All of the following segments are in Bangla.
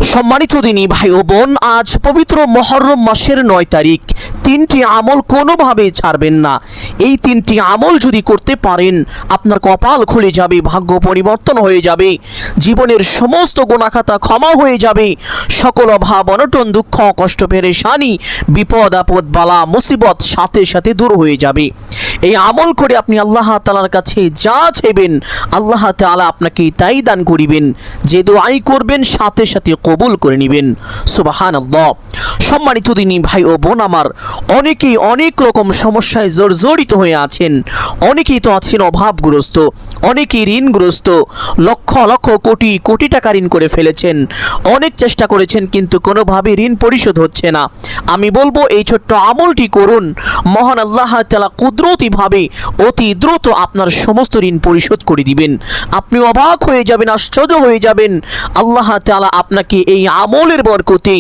সম্মানিত দিনী ভাই ও বোন, আজ পবিত্র মুহররম মাসের ৯ তারিখ। তিনটি আমল কোনোভাবেই ছাড়বেন না। এই তিনটি আমল যদি করতে পারেন, আপনার কপাল খুলে যাবে, ভাগ্য পরিবর্তন হয়ে যাবে, জীবনের সমস্ত গুনাহখাতা ক্ষমা হয়ে যাবে, সকল অভাব অনটন দুঃখ কষ্ট পেরেশানি বিপদ আপদ বালা মুসিবত সাথে সাথে দূর হয়ে যাবে। এই আমল করে আপনি আল্লাহ তাআলার কাছে যা চাইবেন, আল্লাহ তাআলা আপনাকে তাই দান করিবেন। যে দোয়াই করবেন সাথে সাথে কবুল করে নেবেন। সুবহানাল্লাহ। সম্মানিত দিনী ভাই ও বোন আমার, অনেকেই অনেক রকম সমস্যায় জর্জরিত হয়ে আছেন। অনেকেই তো আছেন অভাবগ্রস্ত, অনেকেই ঋণগ্রস্ত, লক্ষ লক্ষ কোটি কোটি টাকা ঋণ করে ফেলেছেন। অনেক চেষ্টা করেছেন কিন্তু কোনোভাবে ঋণ পরিশোধ হচ্ছে না। আমি বলবো এই ছোট্ট আমলটি করুন, মহান আল্লাহ তাআলা কুদরতিভাবে অতি দ্রুত আপনার সমস্ত ঋণ পরিশোধ করে দিবেন। আপনি অবাক হয়ে যাবেন, আশ্চর্য হয়ে যাবেন। আল্লাহ তাআলা আপনাকে এই আমলের বরকতে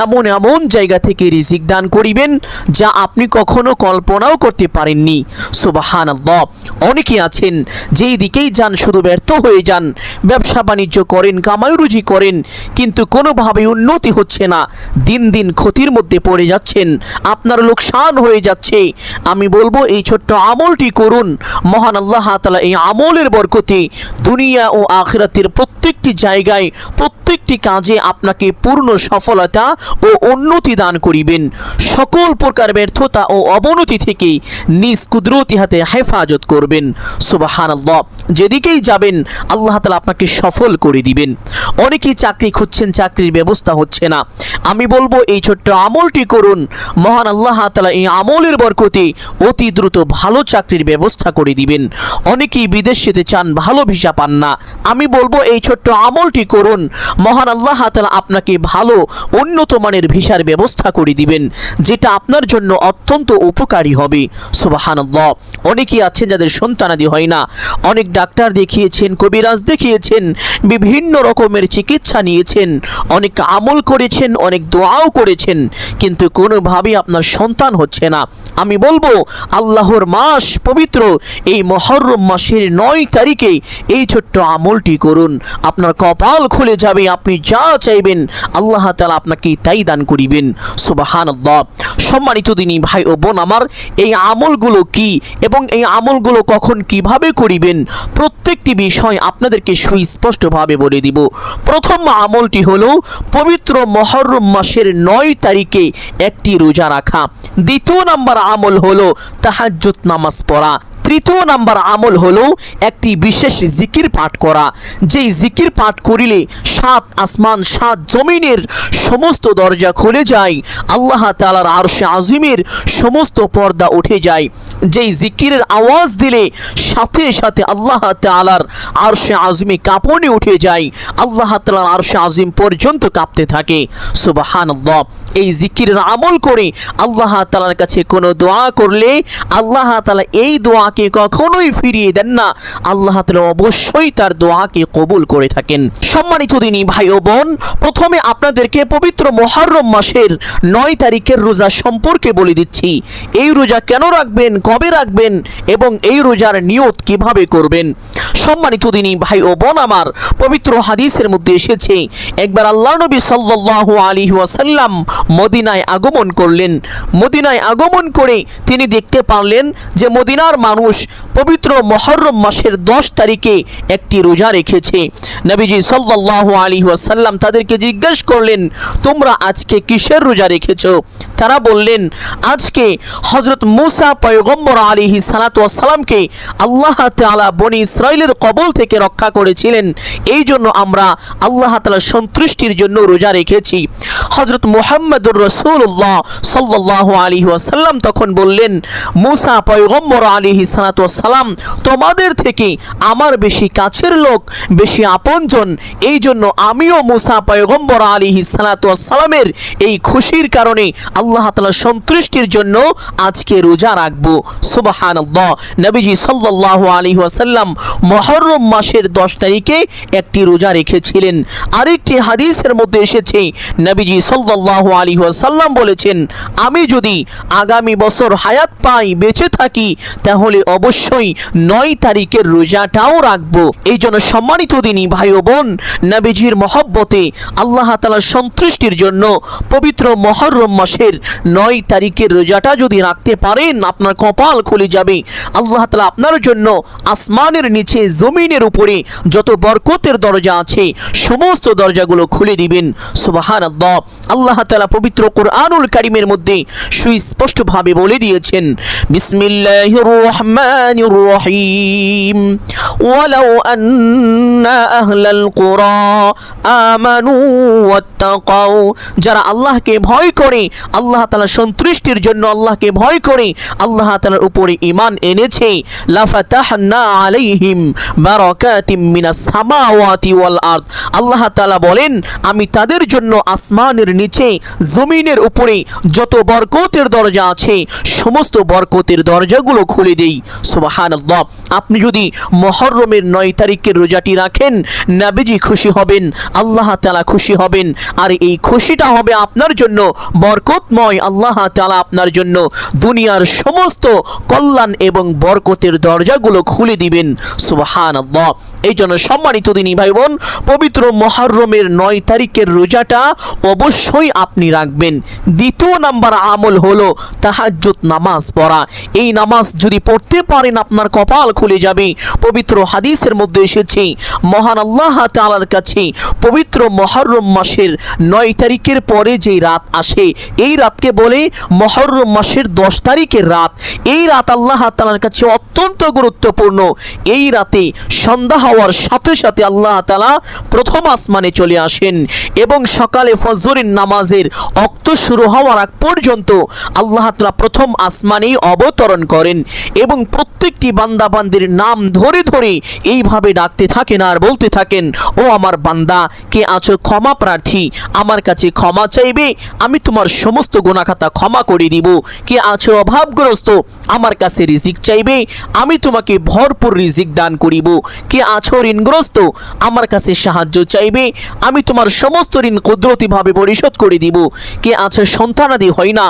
এমন এমন জায়গা থেকে রিজিক দান করিবেন যা আপনি কখনো কল্পনাও করতে পারেননি। সুবহানাল্লাহ। অনেকে আছেন যেই দিকেই যান শুধু ব্যর্থ হয়ে যান। ব্যবসা বাণিজ্য করেন, কামাই রুজি করেন, কিন্তু কোনোভাবে উন্নতি হচ্ছে না। দিন দিন ক্ষতির মধ্যে পড়ে যাচ্ছেন, আপনার লোকসান হয়ে যাচ্ছে। আমি বলবো এই ছোট্ট আমলটি করুন, মহান আল্লাহ তাআলা এই আমলের বরকতে দুনিয়া ও আখিরাতের প্রত্যেকটি জায়গায় প্রত্যেকটি কাজে আপনাকে পূর্ণ সফলতা ও উন্নতি দান করিবেন। সকল প্রকার ব্যর্থতা ও অবনতি থেকে নিজ কুদরতি হাতে হেফাজত করবেন। সুবহানাল্লাহ। যেদিকেই যাবেন আল্লাহ তাআলা আপনাকে সফল করে দিবেন। অনেকেই চাকরি খুঁজছেন, চাকরির ব্যবস্থা হচ্ছে না। আমি বলবো এই ছোট্ট আমলটি করুন, মহান আল্লাহ তাআলা এই আমলের বরকতে অতি দ্রুত ভালো চাকরির ব্যবস্থা করে দিবেন। অনেকেই বিদেশ যেতে চান, ভালো ভিসা পান না। আমি বলবো এই ছোট্ট আমলটি করুন, মহান আল্লাহ তাআলা আপনাকে ভালো উন্নত মানের ভিসার ব্যবস্থা করে দিবেন, যেটা আপনার জন্য অত্যন্ত উপকারী হবে। সুবহানাল্লাহ। অনেকেই আছেন যাদের সন্তানাদি হয় না। অনেক ডাক্তার দেখিয়েছেন, কবিরাজ দেখিয়েছেন, বিভিন্ন রকমের চিকিৎসা নিয়েছেন, অনেক আমল করেছেন, অনেক দোয়াও করেছেন, কিন্তু কোনোভাবেই আপনার সন্তান হচ্ছে না। আমি বলবো আল্লাহর মাস পবিত্র এই মুহররম মাসের ৯ তারিখে এই ছোট্ট আমলটি করুন, আপনার কপাল খুলে যাবে। আপনি যা চাইবেন আল্লাহ তাআলা আপনাকে তাই দান করিবেন। সুবহানাল্লাহ। সম্মানিত দিনী ভাই ও বোন আমার, এই আমলগুলো কি এবং এই আমলগুলো কখন কিভাবে করিবেন প্রত্যেকটি বিষয় আপনাদেরকে সুস্পষ্টভাবে বলে দিব। প্রথম আমলটি হলো পবিত্র মুহররম মাসের ৯ তারিখে একটি রোজা রাখা। দ্বিতীয় নাম্বার আমল হলো তাহাজ্জুদ নামাজ পড়া। তৃতীয় নাম্বার আমল হলো একটি বিশেষ জিকির পাঠ করা, যেই জিকির পাঠ করিলে ৭ আসমান ৭ জমিনের সমস্ত দরজা খুলে যায়, আল্লাহ তাআলার আরশে আজিমের সমস্ত পর্দা উঠে যায়। যেই জিকিরের আওয়াজ দিলে সাথে সাথে আল্লাহ তাআলার আরশে আজিমে কাঁপনে উঠে যায়, আল্লাহ তাআলার আরশে আজিম পর্যন্ত কাঁপতে থাকে। সুবহানাল্লাহ। এই জিকিরের আমল করে আল্লাহ তাআলার কাছে কোনো দোয়া করলে আল্লাহ তাআলা এই দোয়া কখনোই ফিরিয়ে দেন না। আল্লাহ তাআলা অবশ্যই তার দোয়াকে কবুল করে থাকেন। সম্মানিত দিনী ভাই ও বোন, প্রথমে আপনাদেরকে পবিত্র মুহররম মাসের ৯ তারিখের রোজা সম্পর্কে বলে দিচ্ছি। এই রোজা কেন রাখবেন, কবে রাখবেন এবং এই রোজার নিয়ত কিভাবে করবেন। সম্মানিত দিনী ভাই ও বোন আমার, পবিত্র হাদিসের মধ্যে এসেছে একবার আল্লাহর নবী সাল্লাল্লাহু আলাইহি ওয়াসাল্লাম মদিনায় আগমন করলেন। মদিনায় আগমন করে তিনি দেখতে পারলেন যে মদিনার মানুষ পবিত্র মুহররম মাসের ১০ তারিখে একটি রোজা রেখেছে। নবীজি সাল্লাল্লাহু আলাইহি ওয়াসাল্লাম তাদেরকে জিজ্ঞেস করলেন, তোমরা আজকে কিসের রোজা রেখেছো? তারা বললেন, আজকে হযরত মূসা পয়গম্বর আলাইহিস সালাতু ওয়াস সালামকে আল্লাহ তাআলা বনি ইসরাইলের কবল থেকে রক্ষা করেছিলেন, এই জন্য আমরা আল্লাহ তাআলার সন্তুষ্টির জন্য রোজা রেখেছি। হযরত মুহাম্মদুর রাসূলুল্লাহ সাল্লাল্লাহু আলাইহি ওয়াসাল্লাম তখন বললেন, মূসা পয়গম্বর আলাইহিস সালাতু ওয়াস সালাম তোমাদের থেকে আমার বেশি কাছের লোক, বেশি আপনজন, এই জন্য আমিও মূসা পয়গম্বর আলাইহিস সালাতু ওয়াস সালামের এই খুশির কারণে আল্লাহ তাআলার সন্তুষ্টির জন্য আজকে রোজা রাখব। সুবহানাল্লাহ। নবীজি সাল্লাল্লাহু আলাইহি ওয়াসাল্লাম মুহররম মাসের ১০ তারিখে একটি রোজা রেখেছিলেন। আরেকটি হাদিসের মধ্যে এসেছে নবীজি সাল্লাল্লাহু আলাইহি ওয়াসাল্লাম বলেছেন, আমি যদি আগামী বছর হায়াত পাই, বেঁচে থাকি, তাহলে অবশ্যই 9 তারিখের রোজাটাও রাখবো। এই জন্য সম্মানিত দিনী ভাই ও বোন, নবীজির মহব্বতে আল্লাহ তাআলার সন্তুষ্টির জন্য পবিত্র মুহররম মাসের 9 তারিখের রোজাটা যদি রাখতে পারেন, আপনার কপাল খুলে যাবে। আল্লাহ তাআলা আপনার জন্য আসমানের নিচে জমিনের উপরে যত বরকতের দরজা আছে সমস্ত দরজাগুলো খুলে দিবেন। সুবহানাল্লাহ। আল্লাহ তাআলা পবিত্র কোরআনুল কারীমের মধ্যে সুস্পষ্টভাবে বলে দিয়েছেন, বিসমিল্লাহির রহমানির রহিম, ওয়ালাউ আন্না আহলাল কুরা আমানু ওয়াত্তাকাউ, যারা আল্লাহকে ভয় করে, আল্লাহ তাআলার সন্তুষ্টির জন্য আল্লাহকে ভয় করে আল্লাহ তাআলার উপরে ঈমান এনেছে, লাফাতাহনা আলাইহিম বারাকাতিম মিনাস সামাওয়াতি ওয়াল আরদ, আল্লাহ তাআলা বলেন আমি তাদের জন্য আসমানের নিচে জমিনের উপরে যত বরকতের দরজা আছে সমস্ত বরকতের দরজাগুলো খুলে দেই। সুবহানাল্লাহ। আপনি যদি মুহররমের 9 তারিখের রোজাটি রাখেন, নবীজি খুশি হবেন, আল্লাহ তাআলা খুশি হবেন, আর এই খুশিটা হবে আপনার জন্য বরকতময়। আল্লাহ তাআলা আপনার জন্য দুনিয়ার সমস্ত কল্যাণ এবং বরকতের দরজাগুলো খুলে দিবেন। সুবহানাল্লাহ। এই জন্য সম্মানিত দিনী ভাই বোন, পবিত্র মুহররমের 9 তারিখের রোজাটা অবশ্যই আপনি রাখবেন। দ্বিতীয় নাম্বার আমল হলো তাহাজ্জুদ নামাজ পড়া। এই নামাজ যদি পড়তে পারেন আপনার কপাল খুলে যাবে। পবিত্র হাদিসের মধ্যে এসেছে, মহান আল্লাহ তাআলার কাছে পবিত্র মুহররম মাসের 9 তারিখের পরে যে রাত আসে, এই রাতকে বলে মুহররম মাসের 10 তারিখের রাত। এই রাত আল্লাহ তাআলার কাছে অত্যন্ত গুরুত্বপূর্ণ। এই রাতে সন্ধ্যা হওয়ার সাথে সাথে আল্লাহ তাআলা প্রথম আসমানে চলে আসেন এবং সকালে ফজরের নামাজের ওয়াক্ত শুরু হওয়ার আগ পর্যন্ত আল্লাহ তাআলা প্রথম আসমানেই অবতরণ করেন এবং প্রত্যেকটি বান্দা বান্দির নাম ধরে ধরে এইভাবে ডাকতে থাকেন আর বলতে থাকেন, ও আমার বান্দা, কে আছো ক্ষমা প্রার্থী, আমার কাছে ক্ষমা চাইবে, আমি তোমার সমস্ত গুনাহ খাতা ক্ষমা করে দিব। কে আছো অভাবগ্রস্ত, আমার কাছে রিজিক চাইবে, আমি তোমাকে ভরপুর রিজিক দান করিব। কে আছো ঋণগ্রস্ত, আমার কাছে সাহায্য চাইবে, আমি তোমার সমস্ত ঋণ কুদরতিভাবে পরিশোধ করে দিব। কে আছো সন্তানাদি হয় না,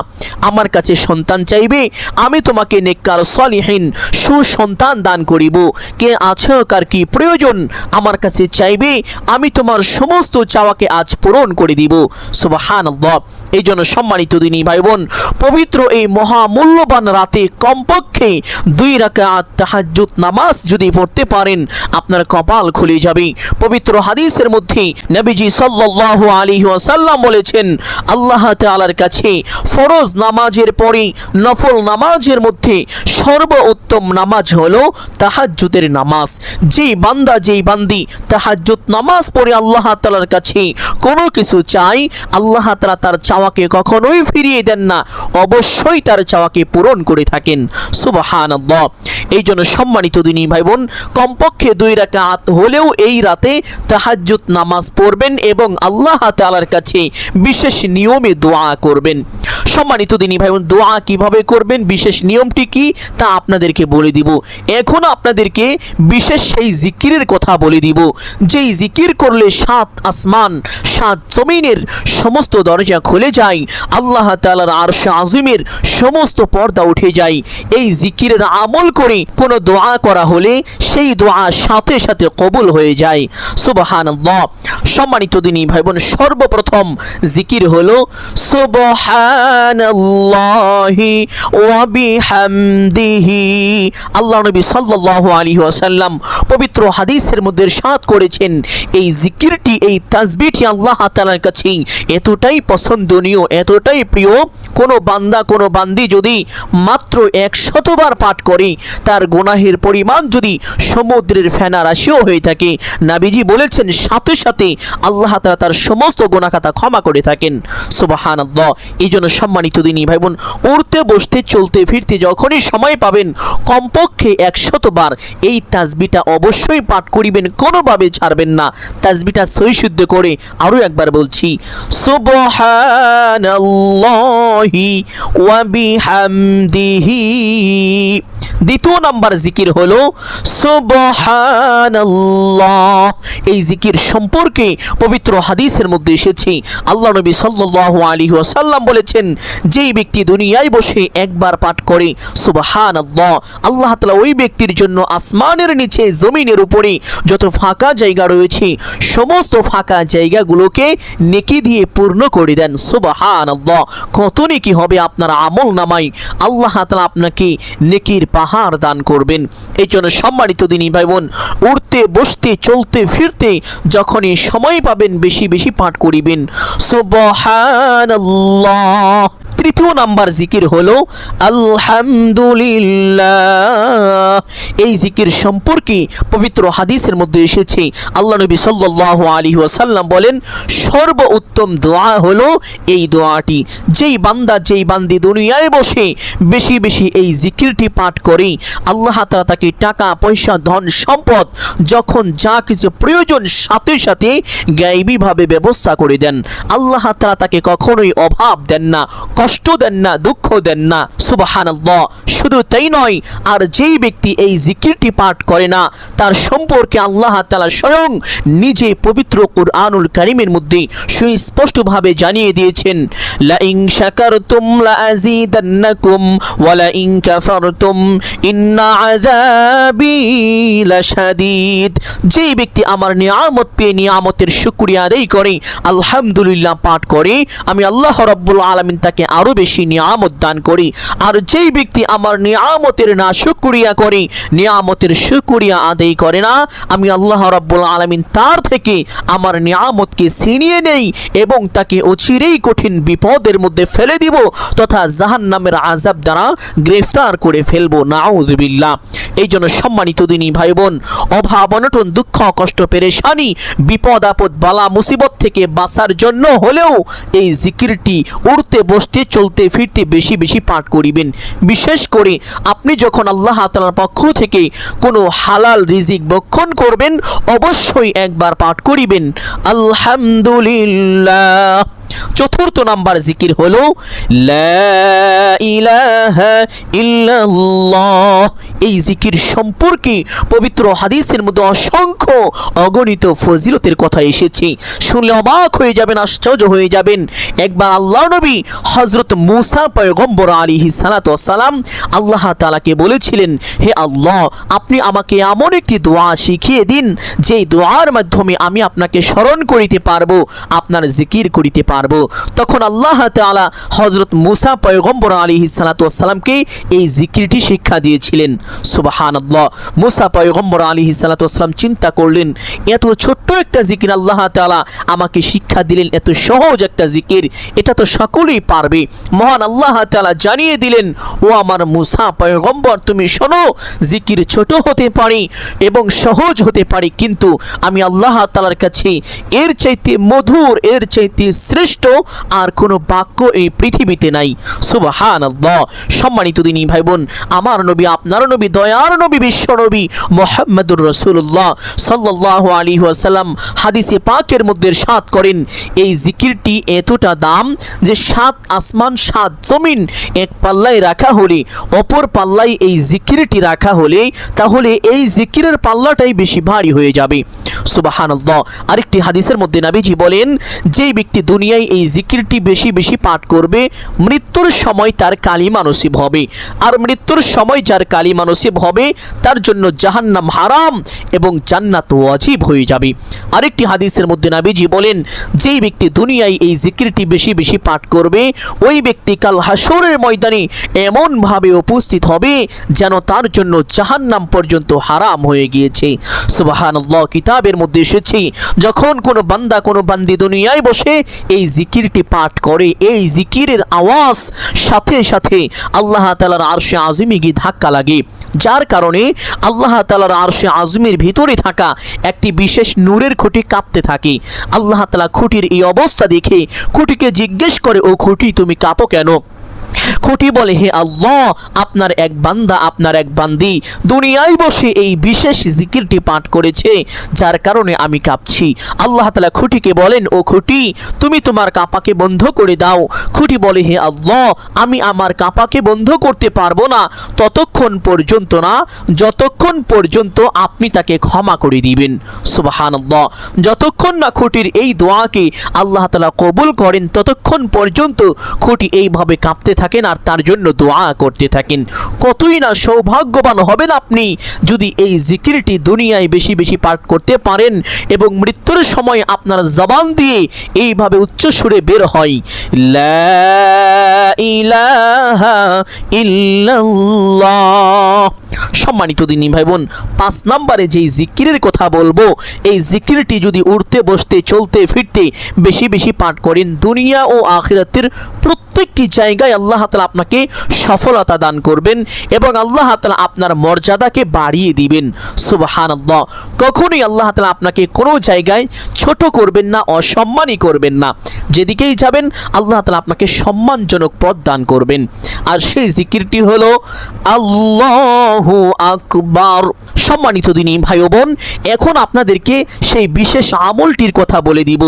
আমার কাছে সন্তান চাইবে, আমি তোমাকে নেককার সলিহিন সুসন্তান দান করিব। কে আছো কার কি প্রয়োজন, আমার কাছে চাইবে, আমি তোমার সমস্ত চাওয়াকে আজ পূরণ করে দিব। সুবহানাল্লাহ। এই জন্য সম্মানিত দিনী ভাই বোন, পবিত্র এই মহামূল্যবান রাতে কমপক্ষে 2 রাকাত তাহাজ্জুদ নামাজ যদি পড়তে পারেন, আপনার কপাল খুলে যাবে। পবিত্র হাদিসের মধ্যে নবীজি সাল্লাল্লাহু আলাইহি ওয়াসাল্লাম বলেছেন, আল্লাহ তাআলার কাছে ফরজ নামাজের পরে নফল নামাজের মধ্যে সর্বোত্তম নামাজ হলো তাহাজ্জুদের নামাজ। যেই বান্দা যেই বান্দি তাহাজ্জুদ নামাজ পড়ে আল্লাহ তাআলার কাছে কোনো কিছু চাই, আল্লাহ তাআলা তার চাওয়াকে কখনোই ফিরিয়ে দেন না, অবশ্যই তার চাওয়াকে পূরণ করে থাকেন। সুবহানাল্লাহ। এই জন্য সম্মানিত দিনী ভাই বোন, কমপক্ষে 2 রাকাত হলেও এই রাতে তাহাজ্জুদ নামাজ পড়বেন এবং আল্লাহ তাআলার কাছে বিশেষ নিয়মে দোয়া করবেন। সম্মানিত দিনী ভাই বোন, দোয়া কিভাবে করবেন, বিশেষ নিয়মটি কি তা আপনাদেরকে বলে দিব। এখন আপনাদেরকে বিশেষ সেই জিকিরের কথা বলে দিব, যেই জিকির করলে 7 আসমান 7 জমিনের সমস্ত দরজা খুলে যায়, আল্লাহ তাআলার আরশ আজিমের সমস্ত পর্দা উঠে যায়। এই জিকিরের আমল করে কোনো দোয়া করা হলে সেই দোয়া সাথে সাথে কবুল হয়ে যায়। সুবহানাল্লাহ। সম্মানিত দিনী ভাই বোন, সর্বপ্রথম জিকির হলো সুবহানাল্লাহি ওয়া বিহামদিহি। আল্লাহ নবী সাল্লাল্লাহু আলাইহি ওয়াসাল্লাম পবিত্র হাদিসের মধ্যে ইরশাদ করেছেন, এই জিকিরটি, এই তাসবিহটি আল্লাহ তাআলার কাছে এতটাই পছন্দনীয়, এতটাই প্রিয়, কোনো বান্দা কোনো বান্দি যদি মাত্র 100 বার পাঠ করে, তার গুনাহের পরিমাণ যদি সমুদ্রের ফেনা রাশিও হয়ে থাকে, নবীজি বলেছেন সাথে সাথে আল্লাহ তাআলা তার সমস্ত গুনাহ খাতা ক্ষমা করে থাকেন। সুবহানাল্লাহ। এই জন্য সম্মানিত দিনী ভাই বোন, উঠতে বসতে চলতে ফিরতে যখনই সময় পাবেন, কমপক্ষে 100 বার এই তাসবিহটা অবশ্যই পাঠ করিবেন, কোনোভাবে ছাড়বেন না। তাসবিহটা সহি শুদ্ধ করে আরও একবার বলছি, সুবহানাল্লাহি ওয়া বিহামদিহি। দ্বিতীয় নাম্বার জিকির হলো সুবহানাল্লাহ। এই জিকির সম্পর্কে পবিত্র হাদিসের মধ্যে এসেছে, আল্লাহ নবী সাল্লাল্লাহু আলাইহি ওয়াসাল্লাম বলেছেন, যেই ব্যক্তি দুনিয়ায় বসে একবার পাঠ করে সুবহানাল্লাহ, আল্লাহ তাআলা ওই ব্যক্তির জন্য আসমানের নিচে জমিনের উপরে যত ফাঁকা জায়গা রয়েছে সমস্ত ফাঁকা জায়গাগুলোকে নেকি দিয়ে পূর্ণ করে দেন। সুবহানাল্লাহ, কত নেকি হবে আপনার আমল নামায়, আল্লাহ তাআলা আপনাকে নেকির পাহাড় দান করবেন। এই জন্য সম্মানিত দিনী ভাই বোন, উঠতে বসতে চলতে ফিরতে যখনই সময় পাবেন বেশি বেশি পাঠ করিবেন সুবহানাল্লাহ। তৃতীয় নাম্বার জিকির হলো আলহামদুলিল্লাহ। এই জিকির সম্পর্কে পবিত্র হাদিসের মধ্যে এসেছে, আল্লাহ নবী সাল্লাল্লাহু আলাইহি ওয়াসাল্লাম বলেন, সর্বোত্তম দোয়া হলো এই দোয়াটি। যেই বান্দা যেই বান্দি দুনিয়ায় বসে বেশি বেশি এই জিকিরটি পাঠ করে, আল্লাহ তাআলা তাকে টাকা পয়সা ধন সম্পদ যখন যা কিছু প্রয়োজন সাথে সাথে গায়বীভাবে ব্যবস্থা করে দেন। আল্লাহ তাআলা তাকে কখনোই অভাব দেন না, কষ্ট দেন না, দুঃখ দেন না। সুবহানাল্লাহ। শুধু তাই নয়, আর যেই ব্যক্তি এই জিকিরটি পাঠ করে না তার সম্পর্কে আল্লাহ তাআলা স্বয়ং নিজে পবিত্র কুরআনুল কারীমের মধ্যে সুস্পষ্টভাবে জানিয়ে দিয়েছেন, লা ইন শাকারতুম লা আযীদান্নাকুম ওয়া লা ইন কাফারতুম ইন্না আযাবি লাশাদীদ। যেই ব্যক্তি আমার নিয়ামত পেয়ে নিয়ামতের শুকরিয়া আদায় করে, আলহামদুলিল্লাহ পাঠ করে, আমি আল্লাহ রাব্বুল আলামিন তাকে আরো বেশি নিয়ামত দান করি। আর যেই ব্যক্তি আমার নিয়ামতের না শুকরিয়া করে, নিয়ামতের শুকরিয়া আদায় করে না, আমি আল্লাহ রাব্বুল আলামিন তার থেকে আমার নিয়ামতকে ছিনিয়ে নেই এবং তাকে অচিরেই কঠিন বিপদের মধ্যে ফেলে দিব তথা জাহান্নামের আযাব দ্বারা গ্রেফতার করে ফেলবো। নাউযুবিল্লাহ। এই জন্য সম্মানিত দিনী ভাই বোন, অভাব অনটন দুঃখ কষ্ট পেরেশানি বিপদ আপদ বালা মুসিবত থেকে বাঁচার জন্য হলেও এই জিকিরটি উঠতে বসতে চলতে ফিরতে বেশি বেশি পাঠ করিবেন। বিশেষ করে আপনি যখন আল্লাহ তাআলার পক্ষ থেকে কোনো হালাল রিজিক ভক্ষণ করবেন অবশ্যই একবার পাঠ করিবেন আলহামদুলিল্লাহ। চতুর্থ নাম্বার জিকির হলো লা ইলাহা ইল্লাল্লাহ। এই জিকির সম্পর্কে পবিত্র হাদিসের মধ্যে অসংখ্য অগণিত ফজিলতের কথা এসেছে, শুনলে অবাক হয়ে যাবেন, আশ্চর্য হয়ে যাবেন। একবার আল্লাহ নবী হযরত মুসা পয়গম্বর আলাইহিস সালাতু ওয়াস সালাম আল্লাহ তাআলাকে বলেছিলেন, হে আল্লাহ, আপনি আমাকে এমন একটি দোয়া শিখিয়ে দিন যেই দোয়ার মাধ্যমে আমি আপনাকে স্মরণ করিতে পারবো, আপনার জিকির করিতে পারবো। তখন আল্লাহ তাআলা হযরত মুসা পয়গম্বর আলাইহিস সালাতু ওয়াস সালামকে এই জিকিরটি শিক্ষা দিয়েছিলেন। সুবহানাল্লাহ। মুসা পয়গম্বর আলাইহিস সালাতু ওয়াস সালাম চিন্তা করলেন, এত ছোট্ট একটা জিকির আল্লাহ তাআলা আমাকে শিক্ষা দিলেন, এত সহজ একটা জিকির, এটা তো সকলেই পারবে। মহান আল্লাহ তাআলা জানিয়ে দিলেন, ও আমার মুসা পয়গম্বর, তুমি শোনো, জিকির ছোট হতে পারে এবং সহজ হতে পারে, কিন্তু আমি আল্লাহ তাআলার কাছে এর চাইতে মধুর, এর চাইতে শ্রেষ্ঠ আর কোনো বাক্য এই পৃথিবীতে নাই। সুবহানাল্লাহ। সম্মানিত দিনী ভাই বোন, আমার নবী, আপনার নবী, দয়ার নবী, বিশ্ব নবী মুহাম্মদুর রাসূলুল্লাহ সাল্লাল্লাহু আলাইহি ওয়াসাল্লাম হাদিসে পাকের মধ্যে ইরশাদ করেন, এই জিকিরটি এতটা দাম যে 7 আসমান 7 জমিন এক পাল্লায় রাখা হলে, অপর পাল্লায় এই জিকিরটি রাখা হলে, তাহলে এই জিকিরের পাল্লাটাই বেশি ভারী হয়ে যাবে। সুবহানাল্লাহ। আরেকটি হাদিসের মধ্যে নবীজি বলেন, যেই ব্যক্তি দুনিয়ায় এই জিকিরটি বেশি বেশি পাঠ করবে, মৃত্যুর সময় তার কালিমা নসিব হবে, আর মৃত্যুর সময় যার কালিমা নসিব হবে তার জন্য জাহান্নাম হারাম এবং জান্নাত ওয়াজিব হয়ে যাবে। আরেকটি হাদিসের মধ্যে নবীজি বলেন, যেই ব্যক্তি দুনিয়ায় এই জিকিরটি বেশি বেশি পাঠ করবে, ওই ব্যক্তি কাল হাসরের ময়দানে এমনভাবে উপস্থিত হবে যেন তার জন্য জাহান্নাম পর্যন্ত হারাম হয়ে গিয়েছে। সুবহানাল্লাহ। কিতাবের মধ্যে এসেছে, যখন কোনো বান্দা কোনো বান্দি দুনিয়ায় বসে এই জিকিরটি পাঠ করে, এই জিকিরের আওয়াজ সাথে সাথে আল্লাহ তাআলার আরশে আজিমে গিয়ে ধাক্কা লাগে, যার কারণে আল্লাহ তাআলার আরশে আজিমের ভিতরে থাকা একটি বিশেষ নূরের খুঁটি কাঁপতে থাকে। আল্লাহ তাআলা খুঁটির এই অবস্থা দেখে খুঁটিকে জিজ্ঞেস করে, ও খুঁটি, তুমি কাঁপো কেন? খুঁটি বলে, হে আল্লাহ, আপনার এক বান্দা, আপনার এক বান্দি দুনিয়ায় বসে এই বিশেষ জিকিরটি পাঠ করেছে, যার কারণে আমি কাঁপছি। আল্লাহ তাআলা খুঁটিকে বলেন, ও খুঁটি, তুমি তোমার কাঁপাকে বন্ধ করে দাও। খুঁটি বলে, হে আল্লাহ, আমি আমার কাঁপাকে বন্ধ করতে পারবো না ততক্ষণ পর্যন্ত না যতক্ষণ পর্যন্ত আপনি তাকে ক্ষমা করে দিবেন। সুবহানাল্লাহ। যতক্ষণ না খুঁটির এই দোয়াকে আল্লাহ তাআলা কবুল করেন ততক্ষণ পর্যন্ত খুঁটি এইভাবে কাঁপতে থাকেন আর তার জন্য দোয়া করতে থাকেন। কতই না সৌভাগ্যবান হবেন আপনি যদি এই জিকিরটি দুনিয়ায় বেশি বেশি পাঠ করতে পারেন এবং মৃত্যুর সময় আপনার জবান দিয়ে এইভাবে উচ্চ সুরে বের হয়, লা ইলাহা ইল্লাল্লাহ। সম্মানিত দিনী ভাই বোন, 5 নম্বরে যেই জিকিরের কথা বলবো, এই জিকিরটি যদি উঠতে বসতে চলতে ফিরতে বেশি বেশি পাঠ করেন, দুনিয়া ও আখিরাতের প্রত্যেকটি জায়গায় আল্লাহ তাআলা আপনাকে সফলতা দান করবেন এবং আল্লাহ তাআলা আপনার মর্যাদাকে বাড়িয়ে দিবেন। সুবহানাল্লাহ। কখনোই আল্লাহ তাআলা আপনাকে কোনো জায়গায় ছোট করবেন না, অসম্মানই করবেন না। যেদিকেই যাবেন আল্লাহ তাআলা আপনাকে সম্মানজনক পদ দান করবেন। আর সেই জিকিরটি হলো আল্লাহু আকবার। সম্মানিত দিনী ভাই ও বোন, এখন আপনাদেরকে সেই বিশেষ আমলটির কথা বলে দিব,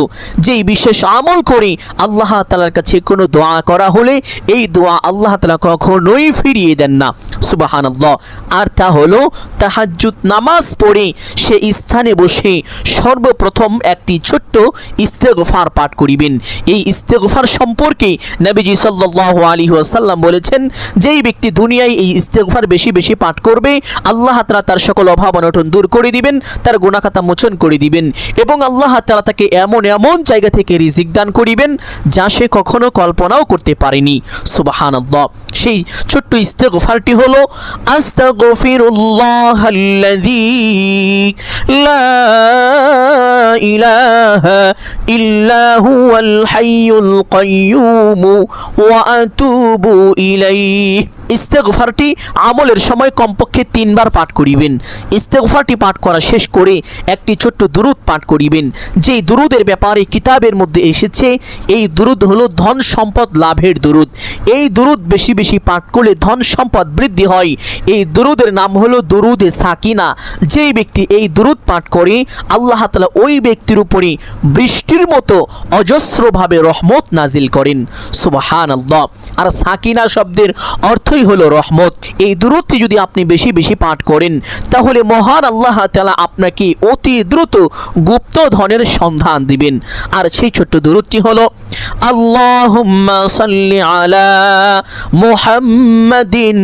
যেই বিশেষ আমল করে আল্লাহ তাআলার কাছে কোনো দোয়া করা হলে এই দোয়া আল্লাহ তাআলা কখনোই ফিরিয়ে দেন না। সুবহানাল্লাহ। আর তা হলো তাহাজ্জুদ নামাজ পড়ে সে স্থানে বসে সর্বপ্রথম একটি ছোট্ট ইস্তেগফার পাঠ করিবেন। এই ইস্তেগফার সম্পর্কে নবীজি সাল্লাল্লাহু আলাইহি ওয়াসাল্লাম বলেছেন, যেই ব্যক্তি দুনিয়ায় এই ইস্তেগফার বেশি বেশি পাঠ করবে আল্লাহ তাআলা তার সকল অভাব অনটন দূর করে দিবেন, তার গুনাহ খাতা মোচন করে দিবেন এবং আল্লাহ তাআলা তাকে এমন এমন জায়গা থেকে রিজিক দান করিবেন যা সে কখনো কল্পনাও করতে পারেনি। সুবহানাল্লাহ। সেই ছোট্ট ইস্তেগফারটি হলো আস্তাগফিরুল্লাহাল্লাযী লা ইলাহা ইল্লা হুয়াল হাইয়ুল কাইয়্যুম ওয়া আতুবু ইলাইহি। ইস্তেগফারটি আমলের সময় কমপক্ষে 3 বার পাঠ করিবেন। ইস্তেগফারটি পাঠ করা শেষ করে একটি ছোট্ট দুরূদ পাঠ করিবেন, যেই দুরূদের ব্যাপারে কিতাবের মধ্যে এসেছে। এই দুরূদ হলো ধন সম্পদ লাভের দুরূদ। এই দুরূদ বেশি বেশি পাঠ করলে ধন সম্পদ বৃদ্ধি হয়। এই দুরূদের নাম হলো দুরূদে সাকিনা। যেই ব্যক্তি এই দুরূদ পাঠ করে আল্লাহ তাআলা ওই ব্যক্তির উপরে বৃষ্টির মতো অজস্রভাবে রহমত নাজিল করেন। সুবহানাল্লাহ। আর সাকিনা শব্দের অর্থই হলো রহমত। এই দুরূদটি যদি আপনি বেশি বেশি পাঠ করেন তাহলে মহান আল্লাহ তাআলা আপনাকে অতি দ্রুত গুপ্ত ধনের সন্ধান দিবেন। আর সেই ছোট্ট দুরূদটি হলো আল্লাহুম্মা সাল্লি আলা মুহাম্মাদিন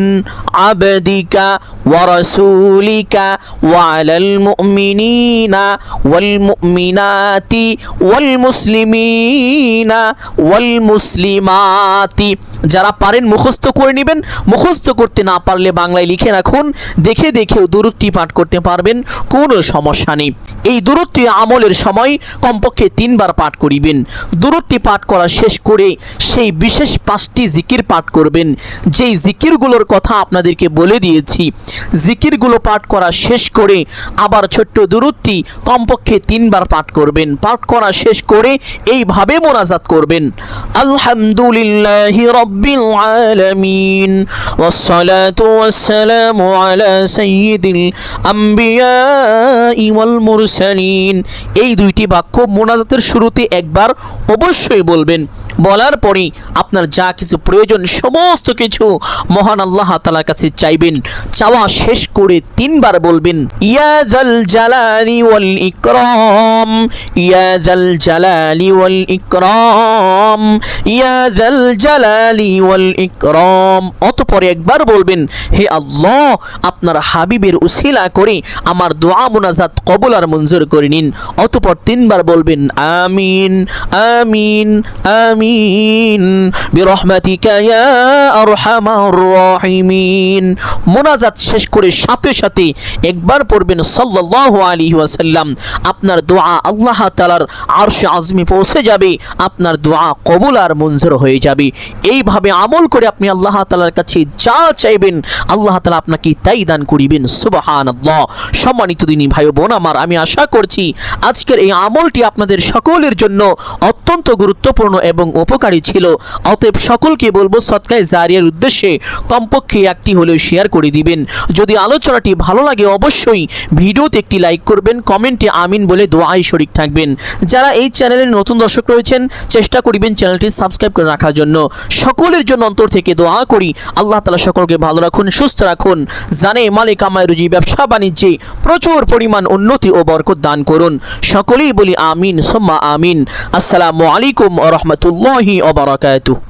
আবদিকা ওয়া রাসূলিকা ওয়া আলাল মুমিনিনা ওয়াল মুমিনাতি ওয়াল মুসলিমিনা ওয়াল মুসলিমাতি। যারা পারেন মুখস্থ করে নেবেন, মুখস্থ করতে না পারলে বাংলায় লিখে রাখুন, দেখে দেখেও দুরূদটি পাঠ করতে পারবেন, কোনো সমস্যা নেই। এই দুরূদটি আমলের সময় কমপক্ষে 3 বার পাঠ করিবেন। দুরূদটি পাঠ করা শেষ করে সেই বিশেষ 5টি জিকির পাঠ করবেন, যেই জিকিরগুলোর কথা আপনাদেরকে বলে দিয়েছি। জিকিরগুলো পাঠ করা শেষ করে আবার ছোট্ট দুরূদটি কমপক্ষে 3 বার পাঠ করবেন। পাঠ করা শেষ করে এইভাবে মোনাজাত করবেন, আলহামদুলিল্লাহি রাব্বিল আলামিন ওয়াসসালাতু ওয়াসসালামু আলা সাইয়্যিদিল আম্বিয়াই ওয়াল মুরসালিন। এই 2টি বাক্য মোনাজাতের শুরুতে একবার অবশ্যই বলবেন। বলার পরে আপনার যা কিছু প্রয়োজন সমস্ত কিছু মহান আল্লাহ তাআলার কাছে চাইবেন। চাওয়া শেষ করে 3 বার বলবেন, ইয়া যাল জালালি ওয়াল ইকরাম, ইয়া যাল জালালি ওয়াল ইকরাম, ইয়া যাল জালালি ওয়াল ইকরাম। অতঃপর একবার বলবেন, হে আল্লাহ, আপনার হাবিবের উসিলা করে আমার দোয়া মুনাজাত কবুল আর মঞ্জুর করে নিন। অতঃপর 3 বার বলবেন, আমিন আমিন আমিন বিরহমাতিকা ইয়া আরহামার রাহিমিন। মুনাজাত শেষ করে সাথে সাথে একবার পড়বেন সাল্লাল্লাহু আলাইহি ওয়াসাল্লাম। আপনার দোয়া আল্লাহ তাআলার আরশে আযমে পৌঁছে যাবে, আপনার দোয়া কবুল আর মঞ্জুর হয়ে যাবে। এইভাবে আমল করে আপনি আল্লাহ তাআলার কাছে যা চাইবেন আল্লাহ তাআলা আপনাকে তাই দান করিবেন। সুবহানাল্লাহ। সম্মানিত দিনী ভাই ও বোন আমার, আমি আশা করছি আজকের এই আমলটি আপনাদের সকলের জন্য অত্যন্ত গুরুত্বপূর্ণ এবং উপকারী ছিল। অতএব সকলকে বলবো সদকায়ে জারিয়ার উদ্দেশ্যে কমপক্ষে একটি হলেও শেয়ার করে দিবেন। যদি আলোচনাটি ভালো লাগে অবশ্যই ভিডিওতে একটি লাইক করবেন, কমেন্টে আমিন বলে দোয়ায় শরীক থাকবেন। যারা এই চ্যানেলের নতুন দর্শক রয়েছেন চেষ্টা করিবেন চ্যানেলটি সাবস্ক্রাইব করে রাখার জন্য। সকলের জন্য অন্তর থেকে দোয়া করি আল্লাহ তাআলা সকলকে ভালো রাখুন, সুস্থ রাখুন, জানে মালে কামায় রুজি ব্যবসা বাণিজ্যে প্রচুর পরিমাণ উন্নতি ও বরকত দান করুন। সকলেই বলি আমিন সুম্মা আমিন। আসসালামু আলাইকুম ওয়া রাহমাতুল্লাহি ওয়া বারাকাতুহু।